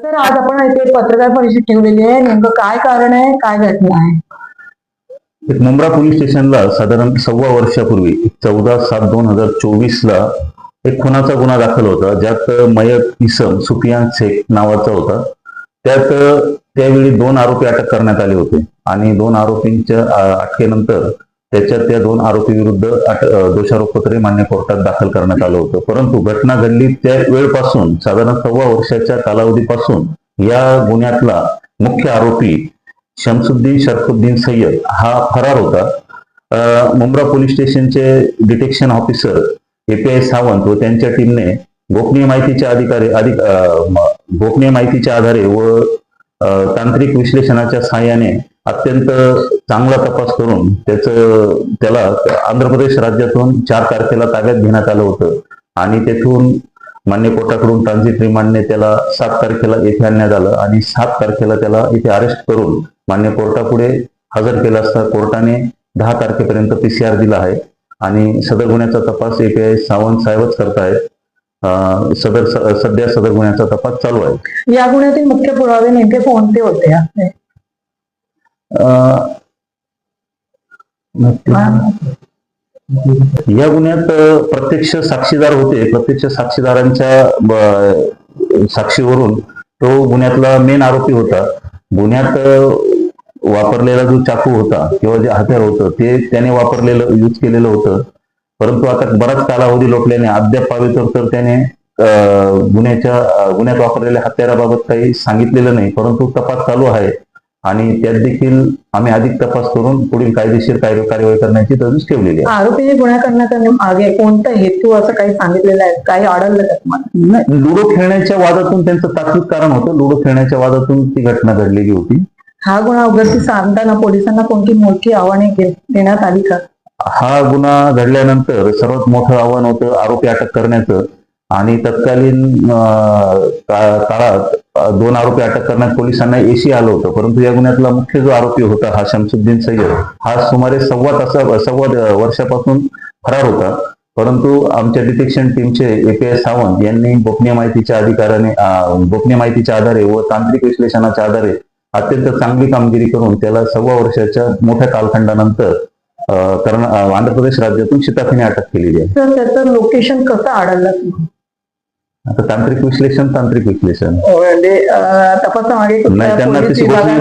तर आज आपण इथे पत्रकार परिषद ठेवलेली आहे. नेमकं काय कारण आहे, काय घटना आहे? मुंब्रा पोलीस स्टेशनला साधारण 1.25 वर्षापूर्वी 14/7/2024 ला एक खुनाचा गुन्हा दाखल होता, ज्यात मयत इसम सुफियान शेख नावाचा होता. त्यात त्यावेळी 2 आरोपी अटक करण्यात आले होते आणि 2 आरोपींच्या अटकेनंतर त्या 2 आरोपी विरुद्ध दोषारोपपत्र मान्य कोर्टात दाखल करण्यात आलं होतं. परंतु घटना घडली त्या वेळपासून साधारण 1.25 वर्षाच्या कालावधीपासून या गुन्ह्यातला मुख्य आरोपी शमसुद्दीन शरफुद्दीन सय्यद हा फरार होता. मुंब्रा पोलीस स्टेशनचे डिटेक्शन ऑफिसर API सावंत व त्यांच्या टीमने गोपनीय माहितीच्या आधारे व तांत्रिक विश्लेषणाच्या सहाय्याने अत्यंत चांगला तपास करून त्याला आंध्र प्रदेश राज्यातून 4 तारखेला ताब्यात घेण्यात आलं होतं आणि तेथून मान्य कोर्टाकडून ट्रान्झिट रिमांडने त्याला 7 तारखेला येथे आणण्यात आलं आणि 7 तारखेला त्याला इथे अरेस्ट करून मान्य कोर्टापुढे हजर केला असता कोर्टाने 10 तारखेपर्यंत PCR दिला आहे आणि सदर गुन्ह्याचा तपास API सावंत साहेबच करतायत. सध्या सदर गुन्ह्याचा तपास चालू आहे. या गुन्ह्यातील मुख्य पुरावे नेमके कोणते होते? या गुन्ह्यात प्रत्यक्ष साक्षीदार होते. प्रत्यक्ष साक्षीदारांच्या साक्षीवरून तो गुन्ह्यातला मेन आरोपी होता. गुन्ह्यात वापरलेला जो चाकू होता किंवा जे हत्यार होतं ते त्याने यूज केलेलं होतं. परंतु आता बराच कालावधी लोटल्याने अद्याप तर त्याने गुन्ह्यात वापरलेल्या हत्याराबाबत काही सांगितलेलं नाही. परंतु तपास चालू आहे आणि त्यात देखील आम्ही अधिक तपास करून पुढील कायदेशीर कार्यवाही करण्याची तरतूद ठेवलेली आहे. आरोपीने गुन्हा करण्याचा मागे कोणता हेतू असं काही सांगितलेलं आहे? काही आढळलं का तुम्हाला? लुडो खेळण्याच्या वादातून त्यांचं तात्विक कारण होतं. लुडो खेळण्याच्या वादातून ती घटना घडलेली होती. हा गुन्हा उघडकीस आणताना पोलिसांना कोणती मोठी आव्हाने देण्यात आली का? हा गुन्हा घडल्यानंतर सर्वात मोठं आव्हान होतं आरोपी अटक करण्याचं आणि तत्कालीन काळात 2 आरोपी अटक करण्यात पोलिसांना यश आलं होतं. परंतु या गुन्ह्यातला मुख्य जो आरोपी होता हा शमसुद्दीन सय्यद हा सुमारे 1.25 वर्षापासून फरार होता. परंतु आमच्या डिटेक्शन टीमचे API सावंत यांनी गोपनीय माहितीच्या आधारे व तांत्रिक विश्लेषणाच्या आधारे अत्यंत चांगली कामगिरी करून त्याला 1.25 वर्षाच्या मोठ्या कालखंडानंतर आंध्र प्रदेश राज्यातून शिताफीने अटक केलेली आहे. तर त्याचं लोकेशन कसं आढळलं? आता तांत्रिक विश्लेषण म्हणजे तपासामागे नाही, त्यांना तशी गोपनीय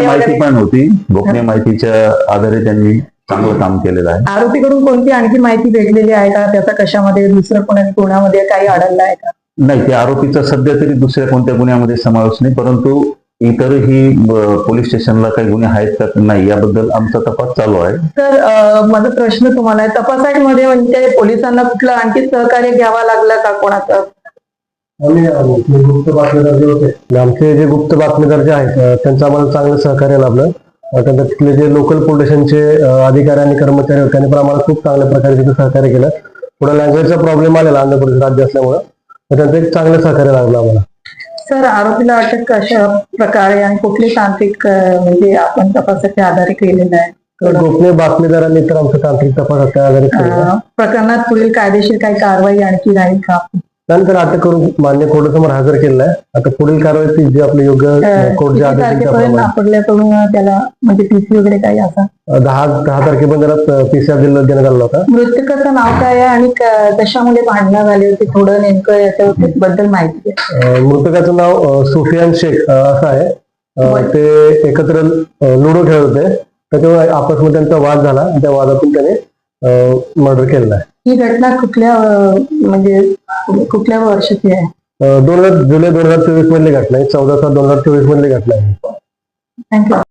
माहिती पण होती. गोपनीय माहितीच्या आधारे त्यांनी चांगलं काम केलेलं आहे. आरोपीकडून कोणती आणखी माहिती भेटलेली आहे का? त्याचा कशामध्ये दुसऱ्या गुन्ह्यामध्ये काही आढळलं आहे का? नाही, त्या आरोपीचा सध्या तरी दुसऱ्या कोणत्या गुन्ह्यामध्ये समावेश नाही. परंतु इतरही पोलीस स्टेशनला काही गुन्हे आहेत का नाही याबद्दल आमचा तपास चालू आहे. तर माझा प्रश्न तुम्हाला आहे, तपासामध्ये म्हणजे पोलिसांना कुठलं आणखी सहकार्य घ्यावं लागलं का कोणाचं? गुप्त बातमीदार जे होते, आमचे जे गुप्त बातमीदार जे आहेत त्यांचं आम्हाला चांगलं सहकार्य लाभलं. त्यानंतर तिथले जे लोकल पोलीस स्टेशनचे अधिकारी आणि कर्मचारी होते त्यांनी पण आम्हाला खूप चांगल्या प्रकारे तिथे सहकार्य केलं. थोडा लँग्वेजचा प्रॉब्लेम आलेला आंध्र प्रदेश राज्य असल्यामुळं त्यांचं एक चांगलं सहकार्य लाभलं आम्हाला. सर, आरोपीला अटक कशा प्रकारे आणि कुठले तांत्रिक म्हणजे आपण तपासाच्या आधारे केलेलं आहे? गोपनीय बातमीदारांनी तर आमचा तांत्रिक तपासाच्या आधारे प्रकरणात पुढील कायदेशीर काही कारवाई आणखी राहील का? त्यानंतर अटक करून मान्य कोर्टासमोर हजर केलेला आहे. आता पुढील कारवाई जी आपली योग्य कोर्टच्या आपल्याकडून त्याला म्हणजे PC वगैरे काही असा 10 तारखेपर्यंत त्याला PCR देण्यात आला होता. मृतकाचं नाव काय आहे आणि कशामुळे भांडणं झाली होती? थोडं नेमकं याच्याबद्दल माहिती आहे. मृतकाचं नाव सुफियान शेख असं आहे. ते एकत्र लुडो खेळत होते. त्याच्यामुळे आपसमध्ये त्यांचा वाद झाला आणि त्या वादातून त्याने मर्डर केलेला आहे. ही घटना कुठल्या वर्षाची आहे? जुलै 2024 मधली घटना आहे. 14/7/2024 मधली घटना आहे. थँक्यू.